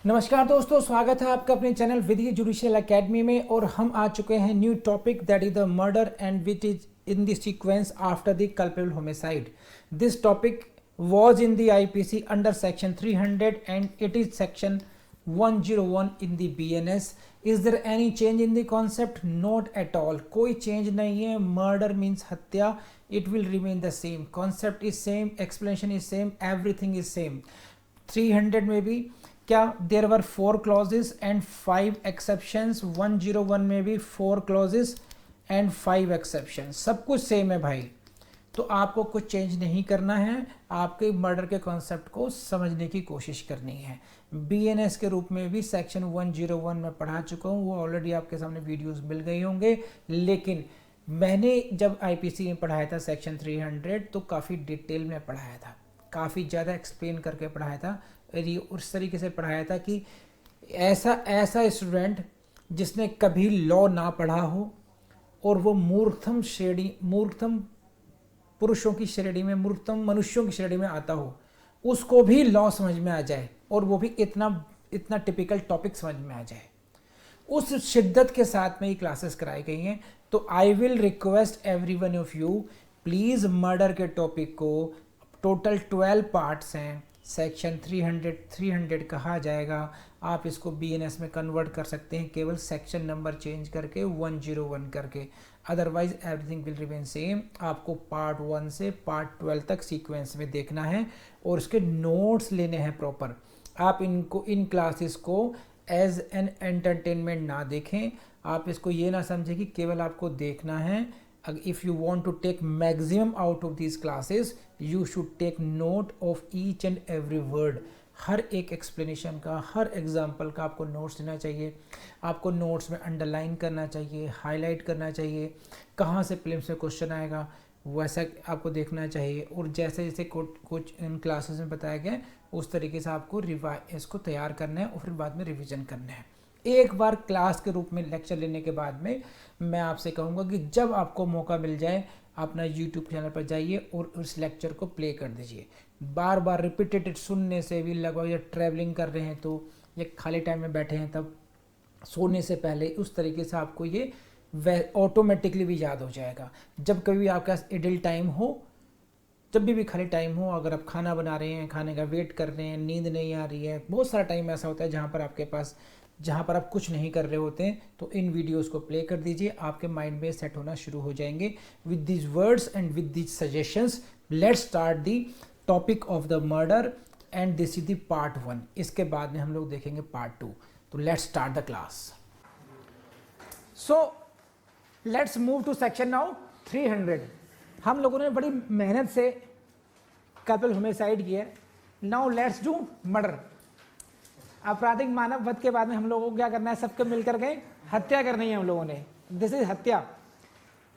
नमस्कार दोस्तों, स्वागत है आपका अपने चैनल विधि जुडिशियल एकेडमी में। और हम आ चुके हैं new topic that is the murder and which is in the sequence after the culpable homicide. This topic was in the IPC under section 300 and it is section 101 in the BNS. Is there any change in the concept? Not at all. कोई change नहीं है. Murder means हत्या. It will remain the same. Concept is same. Explanation is same. Everything is same. 300 में भी क्या there were 4 clauses and 5 exceptions. 101 में भी 4 clauses and 5 exceptions. सब कुछ सेम है भाई. तो आपको कुछ चेंज नहीं करना है, आपके मर्डर के कॉन्सेप्ट को समझने की कोशिश करनी है। बीएनएस के रूप में भी सेक्शन 101 में पढ़ा चुका हूँ, वो ऑलरेडी आपके सामने वीडियोस मिल गई होंगे। लेकिन मैंने जब आईपीसी में पढ़ाया था सेक्शन 300 तो काफ़ी डिटेल में पढ़ाया था, काफ़ी ज़्यादा एक्सप्लेन करके पढ़ाया था। उस तरीके से पढ़ाया था कि ऐसा स्टूडेंट जिसने कभी लॉ ना पढ़ा हो और वो मूर्खतम पुरुषों की श्रेणी में, मूर्खतम मनुष्यों की श्रेणी में आता हो, उसको भी लॉ समझ में आ जाए और वो भी इतना टिपिकल टॉपिक समझ में आ जाए, उस शिद्दत के साथ में ये क्लासेस कराई गई हैं। तो आई will request every one of you, please murder के टॉपिक को, टोटल 12 पार्ट्स हैं, सेक्शन 300 कहा जाएगा। आप इसको बीएनएस में कन्वर्ट कर सकते हैं केवल सेक्शन नंबर चेंज करके 101 करके, otherwise everything will remain same. आपको पार्ट 1 से पार्ट 12 तक सीक्वेंस में देखना है और उसके नोट्स लेने हैं प्रॉपर। आप इन क्लासेस को एज एन एंटरटेनमेंट ना देखें, आप इसको ये ना समझें कि केवल आपको देखना है। If you want to take maximum out of these classes, you should take note of each and every word. हर एक एक्सप्लेनेशन का, हर एग्जाम्पल का आपको नोट्स लेना चाहिए। आपको नोट्स में अंडरलाइन करना चाहिए, हाईलाइट करना चाहिए, कहाँ से प्रीलिम्स में क्वेश्चन आएगा वैसा आपको देखना चाहिए। और जैसे जैसे कुछ इन क्लासेस में बताया गया उस तरीके से आपको इसको तैयार करना है और फिर बाद में रिविज़न करना है। एक बार क्लास के रूप में लेक्चर लेने के बाद में मैं आपसे कहूँगा कि जब आपको मौका मिल जाए अपना यूट्यूब चैनल पर जाइए और उस लेक्चर को प्ले कर दीजिए। बार बार रिपीटेड सुनने से भी लगभग, या ट्रैवलिंग कर रहे हैं तो, या खाली टाइम में बैठे हैं तब, सोने से पहले, उस तरीके से आपको ये ऑटोमेटिकली भी याद हो जाएगा। जब कभी भी आपके पास इडल टाइम हो, जब भी खाली टाइम हो, अगर आप खाना बना रहे हैं, खाने का वेट कर रहे हैं, नींद नहीं आ रही है, बहुत सारा टाइम ऐसा होता है जहाँ पर आप कुछ नहीं कर रहे होते हैं, तो इन वीडियोस को प्ले कर दीजिए, आपके माइंड में सेट होना शुरू हो जाएंगे। With this words and with this suggestions, let's start the topic of the murder and this is the part 1। इसके बाद में हम लोग देखेंगे पार्ट 2। तो let's start the class. So let's move to section now 300। हम लोगों ने बड़ी मेहनत से कल्पेबल होमिसाइड किया है। Now let's do murder. आपराधिक मानव वध के बाद में हम लोगों को क्या करना है, सबके मिलकर के हत्या करनी है हम लोगों ने। दिस इज हत्या,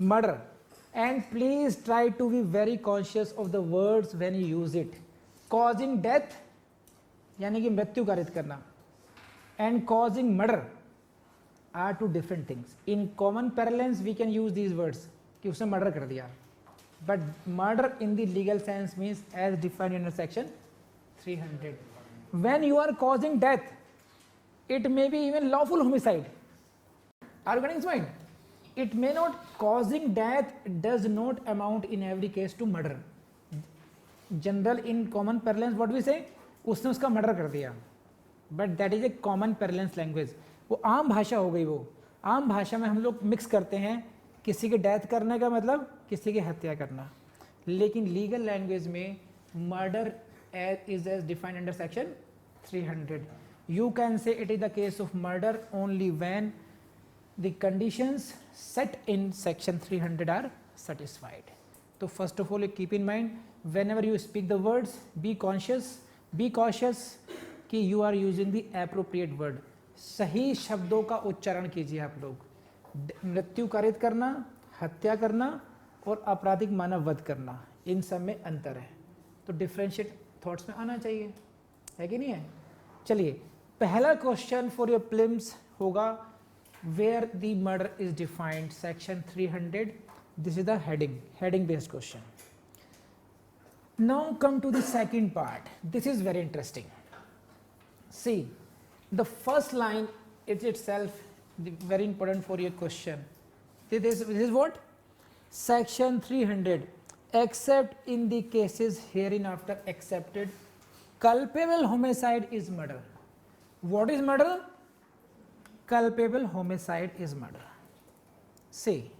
murder. And please try to be very conscious of the words when you use it. Causing death यानी कि मृत्यु कारित करना, and causing murder are two different things. In common parlance we can use these words कि उसने murder कर दिया, but murder in the legal sense means as defined in section 300। When you are causing death, it may be even lawful homicide. Are you getting this point? It may not, causing death does not amount in every case to murder. General in common parlance what we say, उसने उसका murder कर दिया, but that is a common parlance language. वो आम भाषा हो गई। वो आम भाषा में हम लोग मिक्स करते हैं, किसी की डेथ करने का मतलब किसी की हत्या करना। लेकिन लीगल लैंग्वेज में murder is as defined under section 300. You can say it is the case of murder only when the conditions set in section 300 are satisfied. So first of all, keep in mind whenever you speak the words, be cautious कि you are using the appropriate word. सही शब्दों का उच्चारण कीजिए आप लोग। मृत्यु कारित करना, हत्या करना और आपराधिक मानव वध करना, इन सब में अंतर है। तो डिफरेंशिएट थॉट्स में आना चाहिए, है कि नहीं है। चलिए, पहला क्वेश्चन फॉर योर प्रीलिम्स होगा where the murder is defined, section 300। This is the heading based question. Now come to the second part. This is very interesting. See, The first line is itself very important for your question. This is what? Section 300. Except in the cases hereinafter accepted, culpable homicide is murder. What is murder? Culpable homicide is murder. See.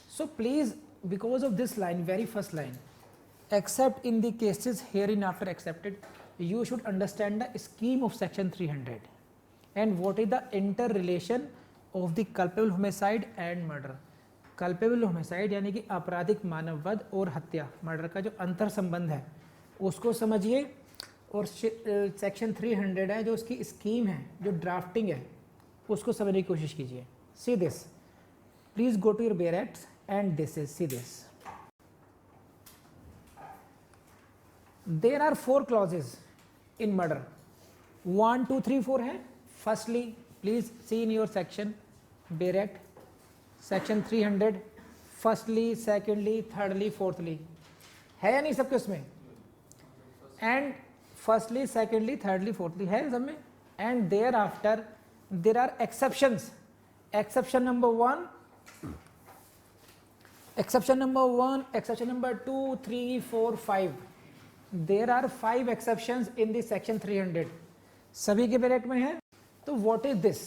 So please, because of this line, very first line, except in the cases hereinafter accepted, you should understand the scheme of section 300 and what is the interrelation of the culpable homicide and murder. Culpable homicide यानी कि आपराधिक मानववध और हत्या, murder का जो अंतर संबंध है उसको समझिए, और सेक्शन 300 है जो उसकी स्कीम है, जो ड्राफ्टिंग है, उसको समझने की कोशिश कीजिए. See this, please go to your barracks and this is, see this. There are 4 clauses in murder. 1, 2, 3, 4 है. Firstly, please see in your section, Barrett, section 300. Firstly, secondly, thirdly, fourthly. है या नहीं सबके उसमें? And firstly, secondly, thirdly, fourthly है सब में. And thereafter, there are exceptions. Exception number 1, exception number 1, exception number 2, 3, 4, 5. There are 5 exceptions in the section 300. सभी के ब्रैकेट में है. तो what is this?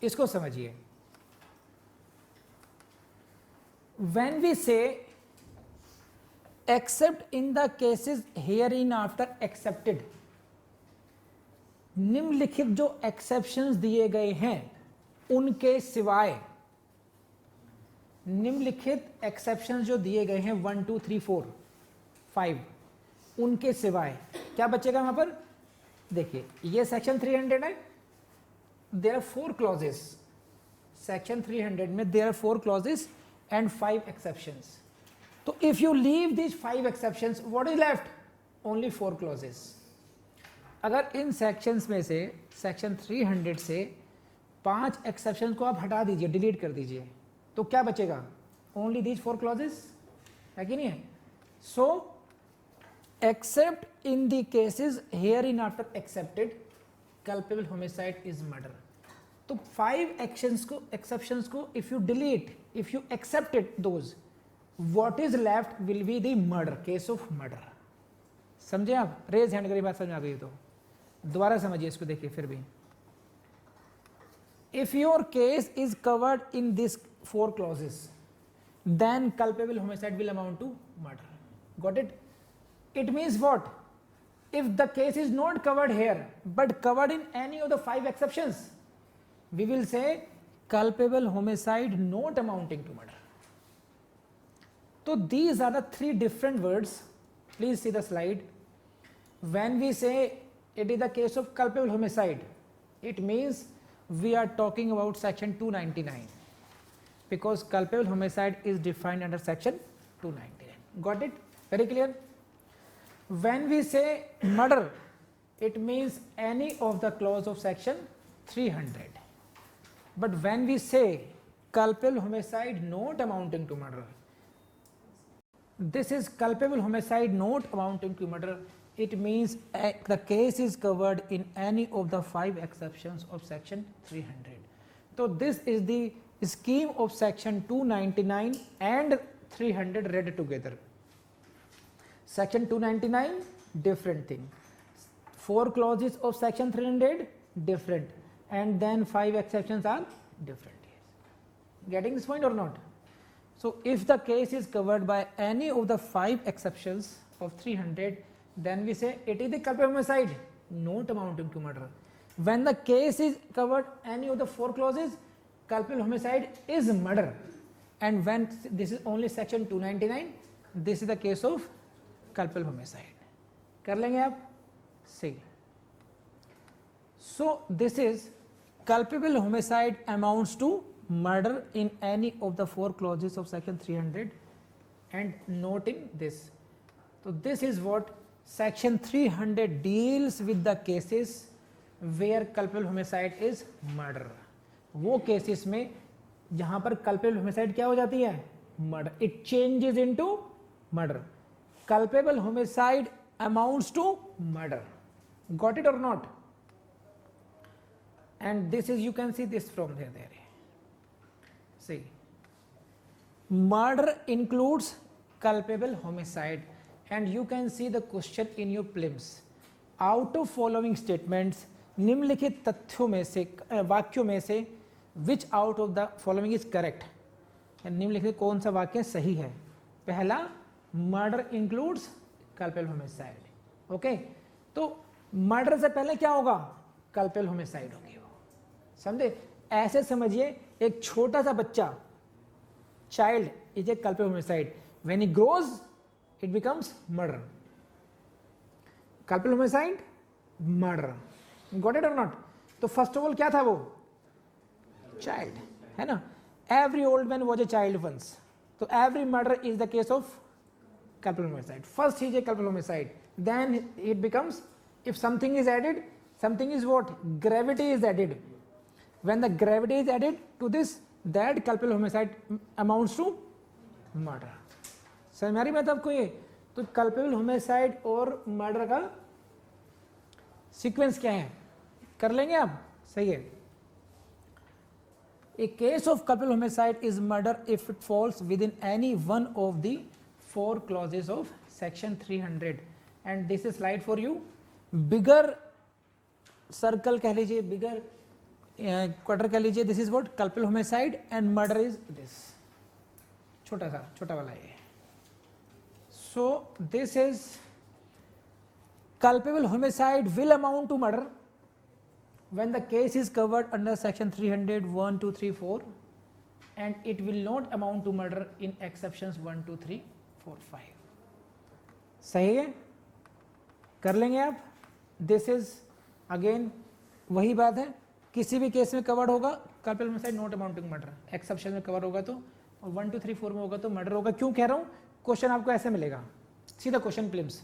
इसको समझिए. When we say except in the cases hereinafter accepted, निम्नलिखित जो exceptions दिए गए हैं उनके सिवाय, निम्नलिखित exceptions जो दिए गए हैं 1, 2, 3, 4, 5, उनके सिवाय क्या बचेगा वहां पर? देखिए ये सेक्शन 300 है. There are 4 clauses. सेक्शन 300 में there are 4 clauses and 5 exceptions. तो if you leave this 5 exceptions, what is left? Only 4 clauses. अगर इन सेक्शंस में से, सेक्शन 300 से 5 एक्सेप्शन को आप हटा दीजिए, डिलीट कर दीजिए, तो क्या बचेगा? ओनली दीज 4 क्लॉजेस, है कि नहीं है? सो except in the cases hereinafter accepted, culpable homicide is murder. तो 5 actions को, exceptions को if you delete, if you accepted those, what is left will be the murder, case of murder. समझे आप? Raise hand करिए, बात समझ आ गई तो दोबारा समझिए इसको. देखिए फिर भी, if your case is covered in these 4 clauses, then culpable homicide will amount to murder. Got it? It means what? If the case is not covered here but covered in any of the 5 exceptions, we will say culpable homicide not amounting to murder. So these are the 3 different words. Please see the slide. When we say it is the case of culpable homicide, it means we are talking about section 299, because culpable homicide is defined under section 299. Got it? Very clear? When we say murder, it means any of the clause of section 300. But when we say culpable homicide not amounting to murder, this is culpable homicide not amounting to murder. It means the case is covered in any of the 5 exceptions of section 300. So this is the scheme of section 299 and 300 read together. Section 299, different thing. 4 clauses of section 300, different. And then 5 exceptions are different. Getting this point or not? So if the case is covered by any of the 5 exceptions of 300, then we say it is the culpable homicide not amounting to murder. When the case is covered any of the 4 clauses, culpable homicide is murder. And when this is only section 299, this is the case of culpable homicide. कर लेंगे आप? See. So this is culpable homicide amounts to murder in any of the 4 clauses of section 300 and not in this. So this is what section 300 deals with the cases where culpable homicide is murder. वो cases में जहां पर culpable homicide क्या हो जाती है? Murder. It changes into murder. Culpable homicide amounts to murder. Got it or not? And this is, you can see this from there. See, murder includes culpable homicide, and you can see the question in your prelims. Out of following statements, निम्नलिखित तथ्यों में से वाक्यों में से which out of the following is correct? निम्नलिखित कौन सा वाक्य सही है? पहला, murder includes culpable homicide. Okay, तो मर्डर से पहले क्या होगा? कल्पेबल होमिसाइड होगी. समझे? ऐसे समझिए, एक छोटा सा बच्चा, child is a culpable homicide. When he grows it becomes murder. Culpable homicide, murder. Got it और नॉट? तो फर्स्ट ऑफ ऑल क्या था वो? चाइल्ड, है ना? Every old man was a child once. तो every murder is the case of culpable homicide. First he is a culpable homicide, then it becomes, if something is added, something is what? Gravity is added. When the gravity is added to this, that culpable homicide amounts to murder. समझ में आ रही बात आपको ये? तो culpable homicide और murder का sequence क्या है, कर लेंगे आप? सही है. A case of culpable homicide is murder if it falls within any one of the 4 clauses of section 300. and this is slide for you. bigger circle कह लीजिए, bigger quarter कह लीजिए. this is what culpable homicide and murder is this. छोटा वाला ये. so this is culpable homicide will amount to murder when the case is covered under section 300 1 2 3 4, and it will not amount to murder in exceptions 1 2 3 4 5. सही है, कर लेंगे आप. This is again वही बात है, किसी भी केस में कवर्ड होगा culpable homicide not amounting murder. Exception में कवर होगा तो, और 1 2 3 4 में होगा तो मर्डर होगा. क्यों कह रहा हूं? क्वेश्चन आपको ऐसे मिलेगा, सीधा question prelims.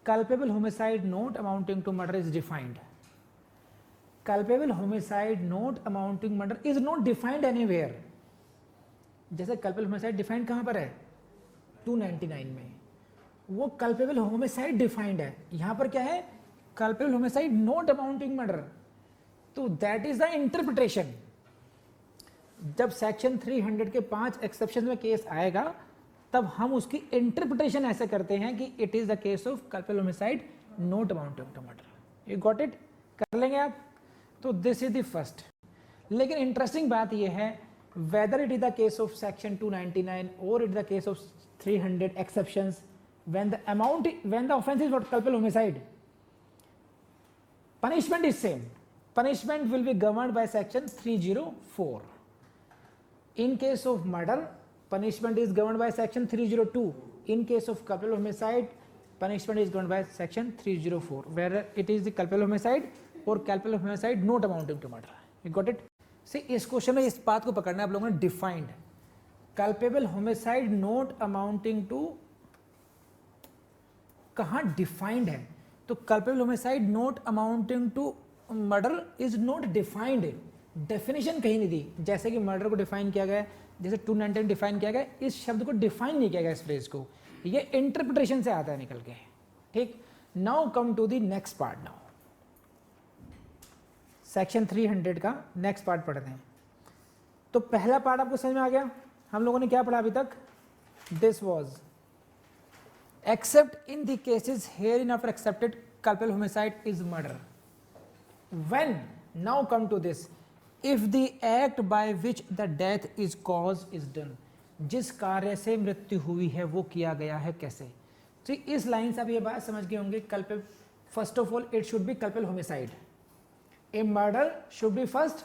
Culpable homicide not amounting to murder is defined. Culpable homicide not amounting murder is not defined anywhere. जैसे कल्पेबल होमिसाइड डिफाइंड कहां पर है? 299 में. वो कल्पेबल होमिसाइड डिफाइंड है. यहां पर क्या है? Culpable homicide not amounting murder. तो दैट इज द इंटरप्रिटेशन. जब सेक्शन 300 के 5 एक्सेप्शन में केस आएगा, तब हम उसकी इंटरप्रिटेशन ऐसे करते हैं कि it is the case of culpable homicide not amounting to murder. You got it? कर लेंगे आप. तो दिस इज द फर्स्ट. लेकिन इंटरेस्टिंग बात यह है, whether it is the case of section 299 or it is the case of 300 exceptions, when the offense is what? Culpable homicide, punishment is same. Punishment will be governed by section 304. In case of murder, punishment is governed by section 302. In case of culpable homicide, punishment is governed by section 304, whether it is the culpable homicide or culpable homicide not amounting to murder. You got it? See, इस question में इस बात को पकड़ना है आप लोगों ने. Defined culpable homicide not amounting to, कहां डिफाइंड है? तो culpable homicide not amounting to murder is not defined. Definition कहीं नहीं दी. जैसे कि मर्डर को डिफाइन किया गया, जैसे 299 डिफाइन किया गया, इस शब्द को डिफाइन नहीं किया गया, इस फ्रेज को. ये इंटरप्रिटेशन से आता है निकल के. ठीक. Now come to the next part. Now section 300 का नेक्स्ट पार्ट पढ़ते हैं. तो पहला पार्ट आपको समझ में आ गया. हम लोगों ने क्या पढ़ा अभी तक? This was except in the cases hereinafter excepted culpable homicide is murder. When, now come to this, if the act by which the death is cause is done. जिस कार्य से मृत्यु हुई है वो किया गया है कैसे. तो इस लाइन से आप ये बात समझ गए होंगे. Culpable, first of all it should be culpable homicide. A murder should be first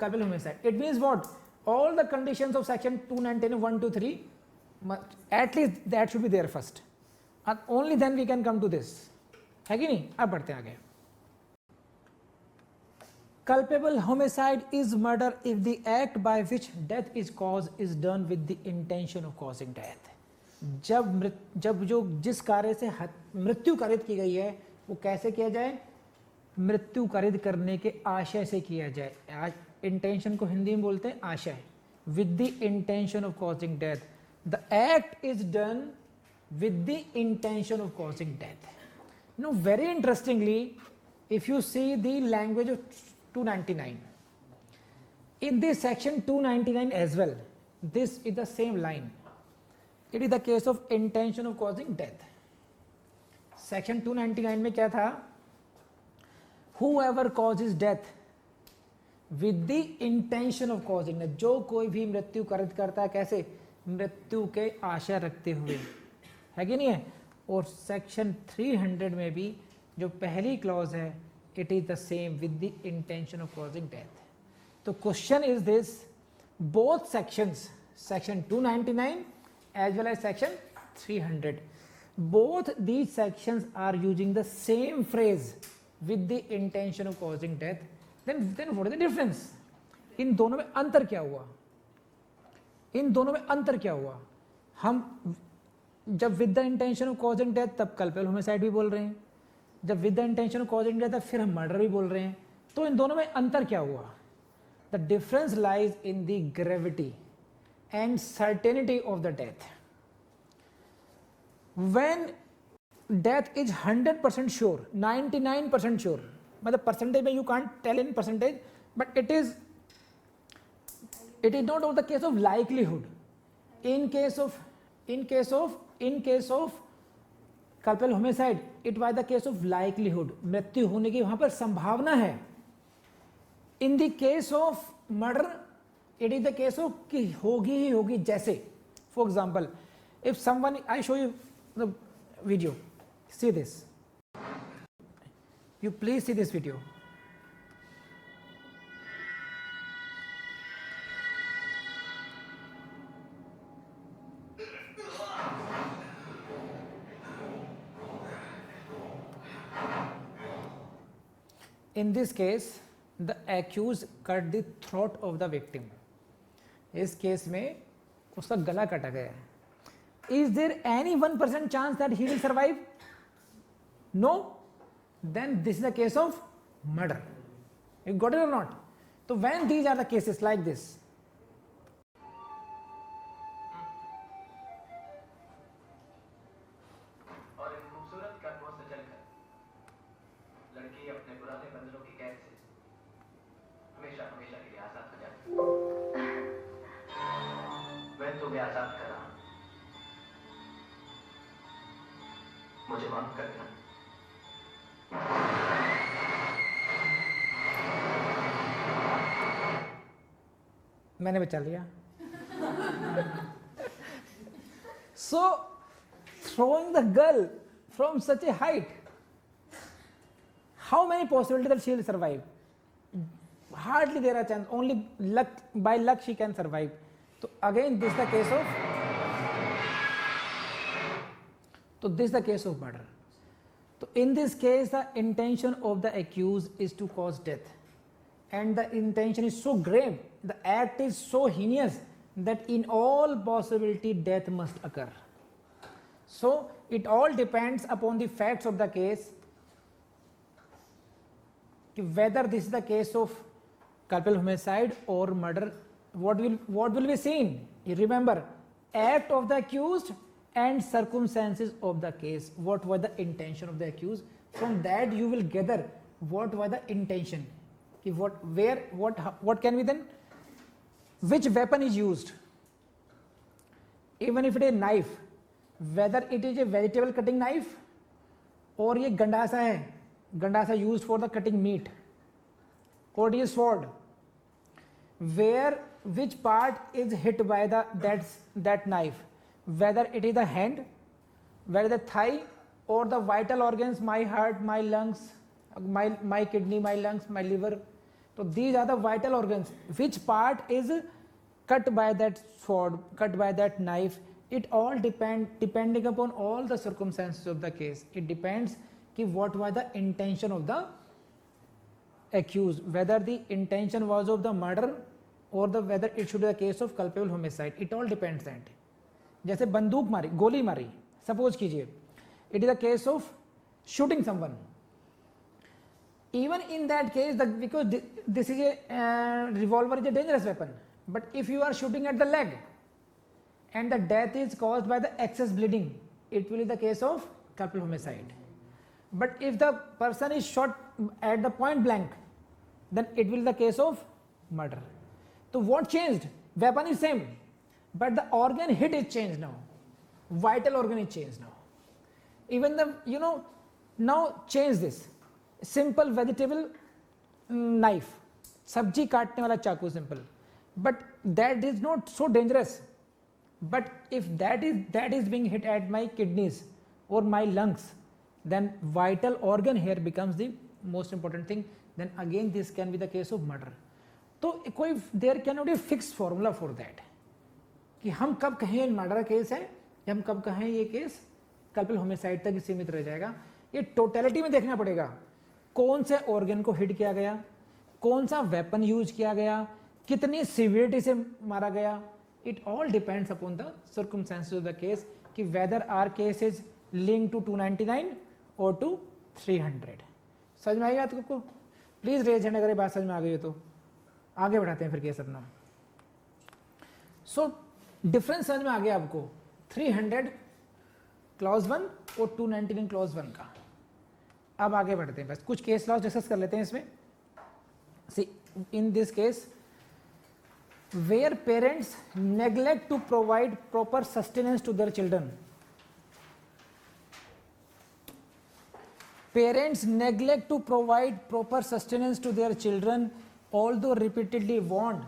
culpable homicide. It means what? All the conditions of section 299 1 2 3, at least that should be there first, and only then we can come to this. है कि नहीं? अब बढ़ते हैं आगे. Culpable homicide is murder if the act by which death is caused is done with the intention of causing death. जब जो जिस कार्य से मृत्यु कारित की गई है वो कैसे किया जाए? मृत्यु कारित करने के आशय से किया जाए. इंटेंशन को हिंदी में बोलते हैं आशय. With the intention of causing death. The act is done with the intention of causing death. Now, very interestingly, if you see the language of 299, in this section 299 as well, this is the same line. It is the case of intention of causing death. Section 299 में क्या था? Whoever causes death with the intention of causing death, जो कोई भी मृत्यु कारित करता है, कैसे? मृत्यु के आशा रखते हुए, है कि नहीं है? और सेक्शन 300 में भी जो पहली क्लॉज है, it is the same with the intention of causing death. तो question is this, both sections, section 299 as well as section 300, both these sections are using the same phrase with the intention of causing death. Then what is the difference? इन दोनों में अंतर क्या हुआ? इन दोनों में अंतर क्या हुआ? हम जब with the intention of causing death तब कल्पेबल होमिसाइड भी बोल रहे हैं, जब with the intention of causing death तब फिर हम मर्डर भी बोल रहे हैं. तो इन दोनों में अंतर क्या हुआ? The difference lies in the gravity and certainty of the death. When death is 100% sure, 99% sure, मतलब percentage में you can't tell in percentage, but it is not of the case of likelihood. In case of culpable homicide, it was the case of likelihood. मृत्यु होने की वहां पर संभावना है. In the case of murder, it is the case of कि होगी ही होगी जैसे. For example, if someone, I show you the video, see this, you please see this video. In this case, the accused cut the throat of the victim. इस case में उसका गला काटा गया है. Is there any 1% chance that he will survive? No. Then this is the case of murder. You got it और not? तो when these are the cases like this, और इन खूबसूरत कदमों से चलकर लड़की अपने पुराने बंधनों की कैद से हमेशा हमेशा के लिए आजाद हो जाती. मैं तुम्हें आजाद कर रहा हूं, मुझे माफ कर देना. मैंने बचा लिया. So throwing the girl from such a height, how many possibilities that she will survive? Hardly there are chance. Only luck, by luck she can survive. So again this is the case of, so this is the case of murder. So in this case the intention of the accused is to cause death, and the intention is so grave, the act is so heinous that in all possibility death must occur. So it all depends upon the facts of the case, whether this is the case of culpable homicide or murder. What will be seen? You remember, act of the accused and circumstances of the case. What was the intention of the accused? From that you will gather what was the intention. What can be then? Which weapon is used? Even if it is a knife, whether it is a vegetable cutting knife or ये गंडासा है, गंडासा used for the cutting meat, or it is sword, which part is hit by that knife, whether it is the hand, whether the thigh, or the vital organs, my heart, my lungs, my kidney, my lungs, my liver. So these are the vital organs. Which part is cut by that sword, cut by that knife? It all depending upon all the circumstances of the case. It depends कि what was the intention of the accused, whether the intention was of the murder or whether it should be the case of culpable homicide. It all depends that. जैसे बंदूक मारी, गोली मारी, suppose कीजिए, it is a case of shooting someone. Even in that case, because this is a revolver is a dangerous weapon, but if you are shooting at the leg and the death is caused by the excess bleeding, it will be the case of culpable homicide. But if the person is shot at the point blank, then it will be the case of murder. So what changed? Weapon is same, but the organ hit is changed now. Vital organ is changed now. Even the, now change this. Simple vegetable knife, sabji काटने वाला चाकू simple, but that is not so dangerous. But if that is being hit at my kidneys or my lungs, then vital organ here becomes the most important thing. Then again this can be the case of murder. तो कोई there cannot be a fixed formula for that कि हम कब कहें murder case है या हम कब कहें ये केस कल्पिल होमिसाइड तक सीमित रह जाएगा. ये टोटलिटी में देखना पड़ेगा, कौन से ऑर्गन को हिट किया गया, कौन सा वेपन यूज किया गया, कितनी सीवियरिटी से मारा गया. It all depends upon the circumstances of the case कि whether our case is link to 299 और टू 300. समझ में आई बात आपको? प्लीज रेज हैंड अगर ये बात समझ में आ गई हो तो. आगे बढ़ाते हैं फिर केस अपना. सो डिफरेंस समझ में आ गया आपको 300 क्लॉज 1 और 299 क्लॉज 1 का. अब आगे बढ़ते हैं, बस कुछ केस लॉज डिस्कस कर लेते हैं इसमें. See in this case where parents neglect to provide proper sustenance to their children. Parents neglect to provide proper sustenance to their children, although repeatedly warned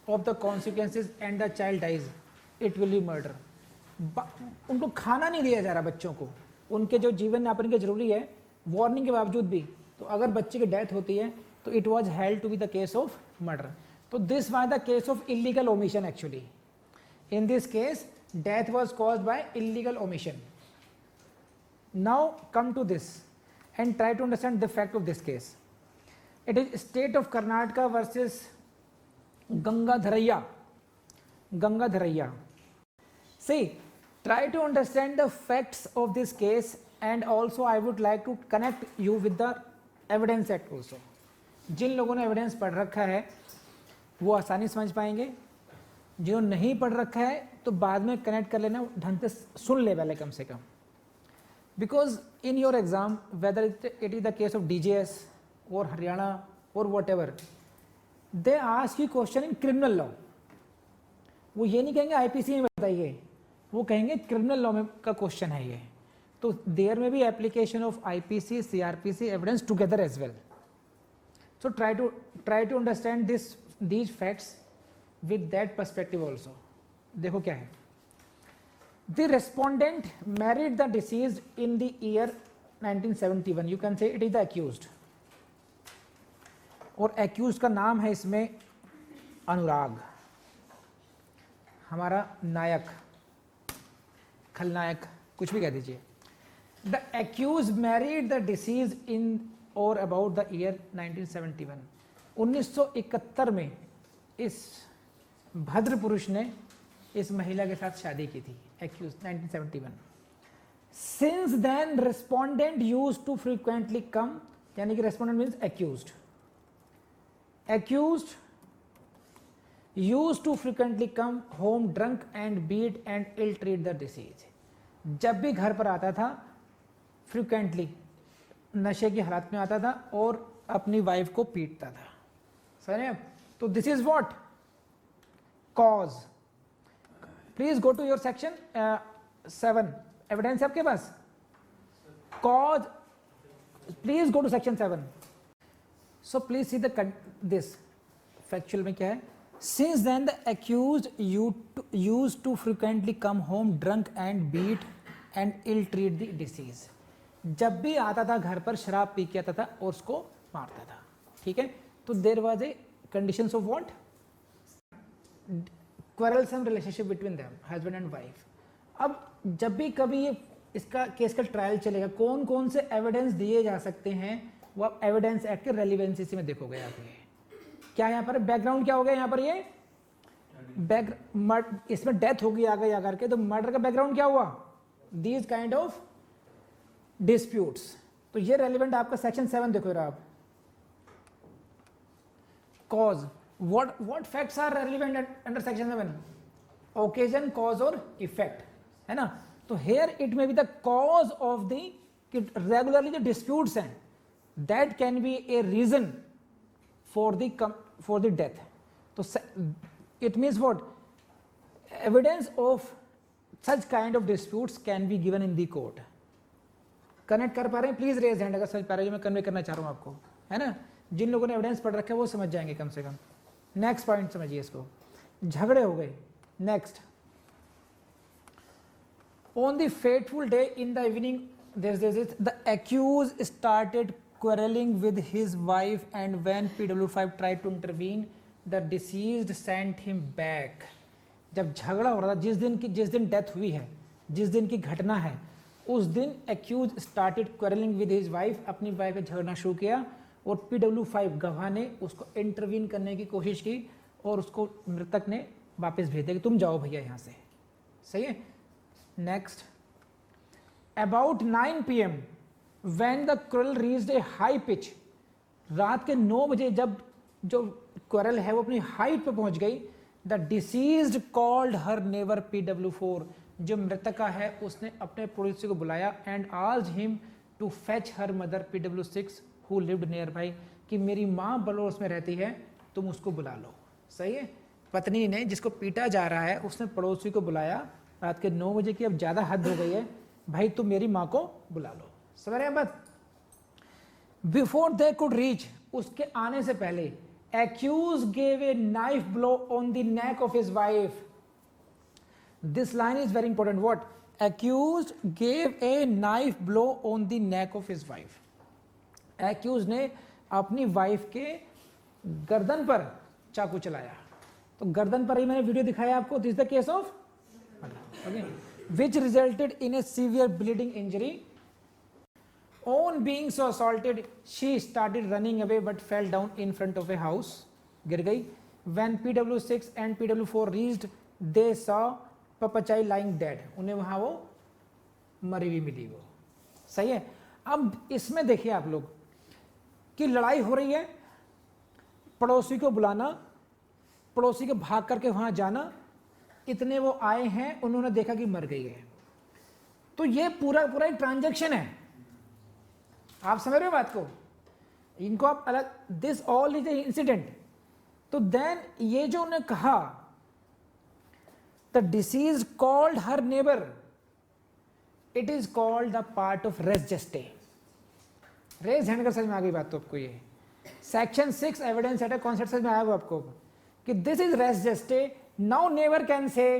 of the consequences and the child dies, it will be murder. उनको खाना नहीं दिया जा रहा बच्चों को, उनके जो जीवन यापन के जरूरी है, वार्निंग के बावजूद भी. तो अगर बच्चे की डेथ होती है तो it was held to be the case of murder. So this was the case of illegal omission actually. In this case, death was caused by illegal omission. Now come to this and try to understand the fact of this case. It is state of Karnataka versus Gangadharaya. Gangadharaya. See, try to understand the facts of this case, and also I would like to connect you with the evidence act also. जिन लोगों ने evidence पढ़ रखा है वो आसानी समझ पाएंगे, जिन्होंने नहीं पढ़ रखा है तो बाद में कनेक्ट कर लेना, ढंग से सुन ले पहले कम से कम. Because in your exam whether it is the case of DJS और हरियाणा और whatever, they ask you question in criminal law. वो ये नहीं कहेंगे IPC में बताइए, वो कहेंगे क्रिमिनल लॉ में का क्वेश्चन है ये. तो देयर में भी application of IPC CRPC evidence together as well. So try to understand these facts with that perspective also. देखो क्या है. The respondent married the deceased in the year 1971. You can say it is the accused. और accused का नाम है इसमें अनुराग, हमारा नायक, खलनायक, कुछ भी कह दीजिए. The accused married the deceased in और अबाउट द ईयर 1971. 1971 में इस भद्र पुरुष ने इस महिला के साथ शादी की थी. Accused 1971. Since then respondent used to frequently come, यानी कि respondent means accused. Accused used to frequently come home drunk and beat and ill treat the deceased. जब भी घर पर आता था फ्रीक्वेंटली नशे की हालत में आता था और अपनी वाइफ को पीटता था. समझे आप? तो this is what cause. Please go to your section 7. Evidence है आपके पास. Cause, please go to section 7. So please see the this factual में क्या है. Since then the accused used to frequently come home drunk and beat and ill treat the deceased. जब भी आता था घर पर शराब पी के आता था और उसको मारता था. ठीक है. तो there was a conditions of what, quarrelsome relationship between them, husband and wife. अब जब भी कभी ये इसका केस का ट्रायल चलेगा, कौन कौन से एविडेंस दिए जा सकते हैं वो आप एविडेंस एक्ट के रेलिवेंसी में देखोगे. आप ये क्या यहाँ पर बैकग्राउंड क्या हो गया, यहाँ पर ये इसमें डेथ होगी आगे जा करके, तो मर्डर का बैकग्राउंड क्या हुआ, दीज काइंड ऑफ डिस्प्यूट्स. तो ये रेलिवेंट आपका सेक्शन 7 देखो जरा आप. Cause, what facts are relevant under section 7? Occasion, cause और इफेक्ट, है ना. तो here it may be the cause of the कि रेगुलरली जो डिस्प्यूट्स हैं that can be a reason for the death. तो it means what, evidence of such kind of disputes can be given in the court. Connect कर पा रहे हैं? Please raise hand अगर समझ पा रहे हैं जो मैं कन्वे करना चाह रहा हूं आपको, है ना. जिन लोगों ने एविडेंस पढ़ रखा है वो समझ जाएंगे कम से कम. नेक्स्ट पॉइंट समझिए इसको. झगड़े हो गए. Next, on the fateful day in the evening the accused started quarreling with his wife, and when PW5 tried to intervene the deceased sent him back. जब झगड़ा हो रहा था, जिस दिन डेथ हुई है, जिस दिन की घटना है, उस दिन accused started quarreling with his wife, अपनी वाइफ से झगड़ना शुरू किया और PW5 गवाह ने उसको इंटरवीन करने की कोशिश की और उसको मृतक ने वापस भेज दिया कि तुम जाओ भैया यहाँ से. सही है. Next, about 9 p.m. when the quarrel reached a high pitch, रात के 9 बजे जब जो quarrel है वो अपनी हाइट पे पहुंच गई, the deceased called her neighbor PW4, जो मृतका है उसने अपने पड़ोसी को बुलाया and asked him to fetch her mother PW6 who lived nearby, कि मेरी माँ बलोच में रहती है, तुम उसको बुला लो. सही है. पत्नी ने, जिसको पीटा जा रहा है, उसने पड़ोसी को बुलाया रात के 9 बजे की. अब ज़्यादा हद हो गई है भाई, तुम मेरी माँ को बुला लो. समझ रहे हैं बात. बिफोर दे कुड रीच, उसके आने से पहले, accused gave a knife blow on the neck of his wife. This line is very important. What? Accused gave a knife blow on the neck of his wife. Accused ने अपनी wife के गर्दन पर चाकू चलाया. तो गर्दन पर ही मैंने वीडियो दिखाया आपको. This the case of okay, which resulted in a severe bleeding injury. On being so assaulted, she started running away but fell down in front of a house. गिर गई. When PW6 and PW4 reached, they saw Papachai lying dead. उन्हें वहां वो मरी हुई मिली वो. सही है. अब इसमें देखिए आप लोग कि लड़ाई हो रही है, पड़ोसी को बुलाना, पड़ोसी के भाग करके वहां जाना, इतने वो आए हैं, उन्होंने देखा कि मर गई है. तो ये पूरा एक ट्रांजैक्शन है. आप समझ रहे हो बात को. इनको आप अलग, this all is a incident. तो देन ये जो उन्होंने कहा, the disease called her neighbour, it is called the part of res gestae. रेस हैंड कर समझ में आ गई बात तो आपको. ये सेक्शन 6 एविडेंस एट कॉन्सेप्ट समझ में आया हुआ आपको कि this is res gestae. Now neighbor can say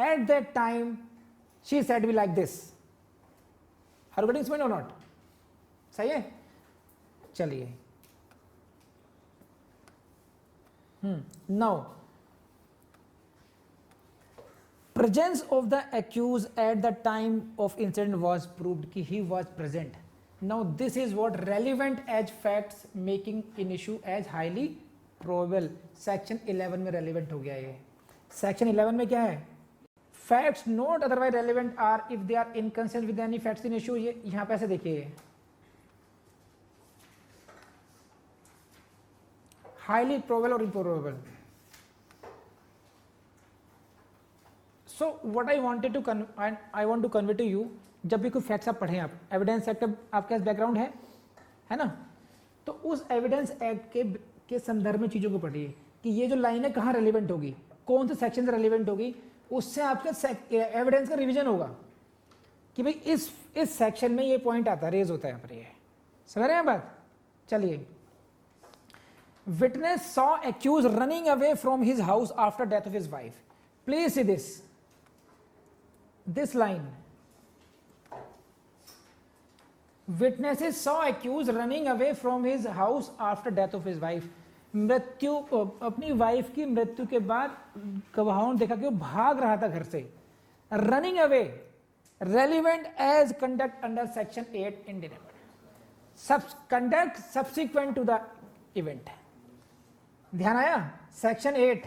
at that time she said me like this. Are you getting this point or not? सही है. चलिए. Now presence of the accused at the time of incident was proved कि he was present. Now this is what relevant as facts making an issue as highly probable. Section 11 में relevant हो गया ये. Section 11 में क्या है? Facts not otherwise relevant are if they are inconsistent with any facts in issue. ये यहां पे ऐसे देखिए, हाईली प्रोबेबल और improbable. So what I want to convey to you, जब भी कोई फैक्ट्स आप पढ़ें, आप एविडेंस एक्ट आपके पास बैकग्राउंड है ना, तो उस एविडेंस एक्ट के संदर्भ में चीजों को पढ़िए कि ये जो लाइन है कहाँ रेलिवेंट होगी, कौन से सेक्शन से रेलिवेंट होगी. उससे आपके एविडेंस का रिवीजन होगा कि भाई इस सेक्शन में ये पॉइंट आता है, रेज होता है यहाँ पर. ये समझ रहे हैं बात. चलिए. Witness saw accused running away from his house after death of his wife. Please see this line. Witnesses saw accused running away from his house after death of his wife. मृत्यु, अपनी वाइफ की मृत्यु के बाद गवाहों ने देखा कि वो भाग रहा था घर से. Running away relevant as conduct under section 8 Indian act. Conduct subsequent to the event. ध्यान आया. Section 8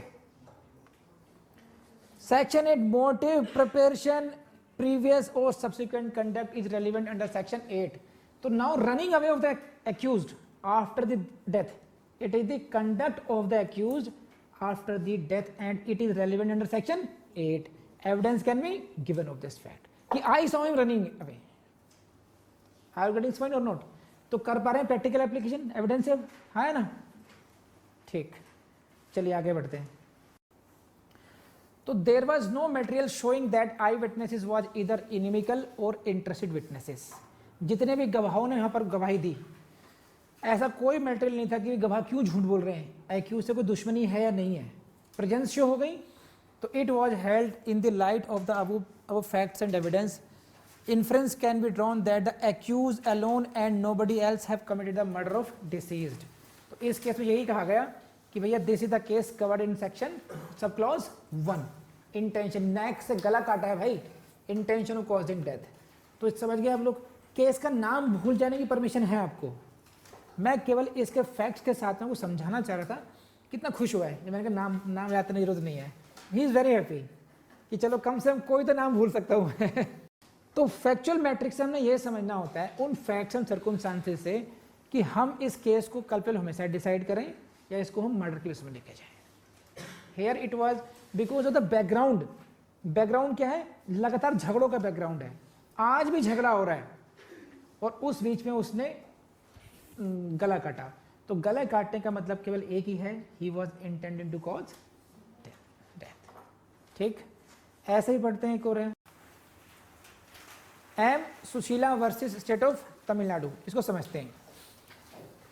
motive, preparation, previous or subsequent conduct is relevant under section 8. So now running away of the accused after the death, it is the conduct of the accused after the death and it is relevant under section 8. Evidence can be given of this fact कि I saw him running away. Are you getting समझ और not? तो कर पा रहे हैं practical application, evidence है, हाँ है ना? ठीक, चलिए आगे बढ़ते हैं। तो there was no material showing that eye witnesses was इधर इनिमिकल और इंटरेस्टेड विटनेसेस। जितने भी गवाहों ने यहाँ पर गवाही दी, ऐसा कोई मटेरियल नहीं था कि गवाह क्यों झूठ बोल रहे हैं, एक्यूज से कोई दुश्मनी है या नहीं है। प्रेजेंस शो हो गई, तो it was held in the light of the above facts and evidence, inference can be drawn that the accused alone and nobody else have committed the murder of deceased। तो इस case में यही कहा गया कि भैया this is the case covered in section sub clause 1, intention, neck से गला काटा है भाई, इंटेंशन ऑफ कॉजिंग डेथ। तो इस समझ गए आप लोग, केस का नाम भूल जाने की परमिशन है आपको। मैं केवल इसके फैक्ट्स के साथ में वो समझाना चाह रहा था। कितना खुश हुआ है जब मैंने कहा नाम याद करने की जरूरत नहीं है। ही इज़ वेरी हैप्पी कि चलो कम से कम कोई तो नाम भूल सकता हूँ। तो फैक्चुअल मैट्रिक्स से हमने ये समझना होता है उन फैक्ट्स एंड सर्कमस्टांसेस से कि हम इस केस को कल्पेबल होमिसाइड डिसाइड करें या इसको हम मर्डर केस में लेके जाएं। Here it was because of the background. Background क्या है? लगातार झगड़ों का बैकग्राउंड है, आज भी झगड़ा हो रहा है और उस बीच में उसने गला काटा। तो गला काटने का मतलब केवल एक ही है, he was intended to cause death. ठीक, ऐसे ही पढ़ते हैं। एक और है M Sushila versus state of Tamil Nadu. इसको समझते हैं।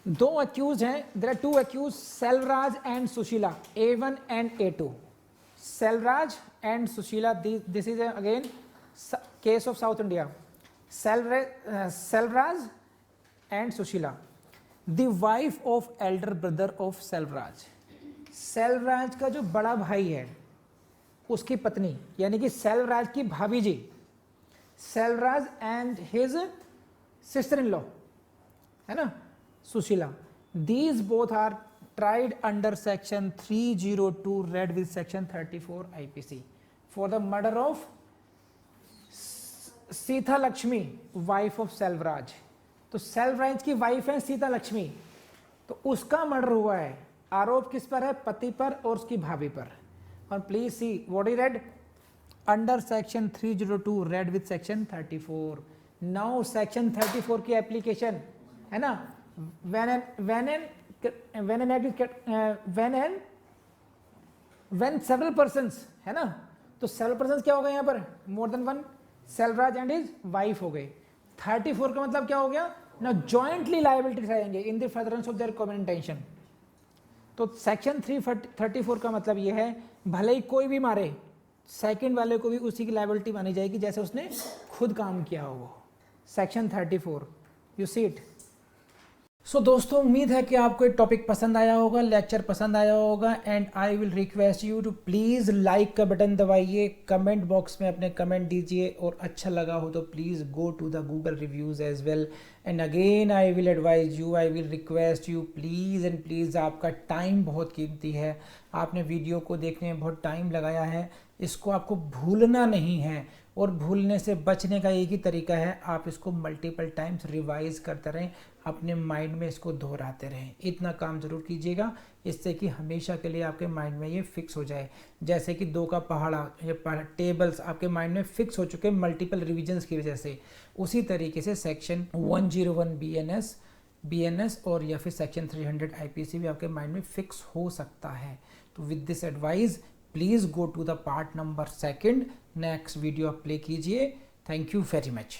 दो अक्यूज हैं, there are two accused, Selvaraj and Sushila, A1 and A2। Selvaraj and Sushila, this is again case of South India. Selvaraj and Sushila, the wife of elder brother of Selvaraj. Selvaraj का जो बड़ा भाई है उसकी पत्नी, यानी कि सेल्वराज की भाभी ji, Selvaraj and his sister in law, है ना, Sushila. These both are tried under section 302 read with section 34 IPC for the murder of Sita Lakshmi, wife of Selvaraj. तो सेल्वराज की वाइफ है सीता लक्ष्मी, तो उसका मर्डर हुआ है। आरोप किस पर है? पति पर और उसकी भाभी पर। और please see what is red under section 302 red with section 34। Now section 34 की एप्लीकेशन है ना, when several persons, है ना, तो several persons क्या हो गए यहाँ पर? More than one, Selvaraj and his wife हो गए। 34 का मतलब क्या हो गया ना, जॉइंटली लायबिलिटी आएंगे in the furtherance of their common intention. तो सेक्शन 334 का मतलब ये है, भले ही कोई भी मारे, सेकंड वाले को भी उसी की लायबिलिटी मानी जाएगी जैसे उसने खुद काम किया हो। वो सेक्शन 34, यू सी इट। सो दोस्तों, उम्मीद है कि आपको ये टॉपिक पसंद आया होगा, लेक्चर पसंद आया होगा। And I will request you to please like का बटन दबाइए, कमेंट बॉक्स में अपने कमेंट दीजिए, और अच्छा लगा हो तो please go to the Google reviews as well. And again I will advise you, I will request you please and please, आपका टाइम बहुत कीमती है, आपने वीडियो को देखने में बहुत टाइम लगाया है, इसको आपको भूलना नहीं है। और भूलने से बचने का एक ही तरीका है, आप इसको मल्टीपल टाइम्स रिवाइज करते रहें, अपने माइंड में इसको दोहराते रहें। इतना काम ज़रूर कीजिएगा, इससे कि हमेशा के लिए आपके माइंड में ये फिक्स हो जाए। जैसे कि 2 का पहाड़ा, ये टेबल्स आपके माइंड में फिक्स हो चुके हैं मल्टीपल रिविजन्स की वजह से, उसी तरीके से सेक्शन 101 BNS और या फिर सेक्शन 300 IPC भी आपके माइंड में फिक्स हो सकता है। तो with this advice please go to the part number 2, next video आप प्ले कीजिए। Thank you very much.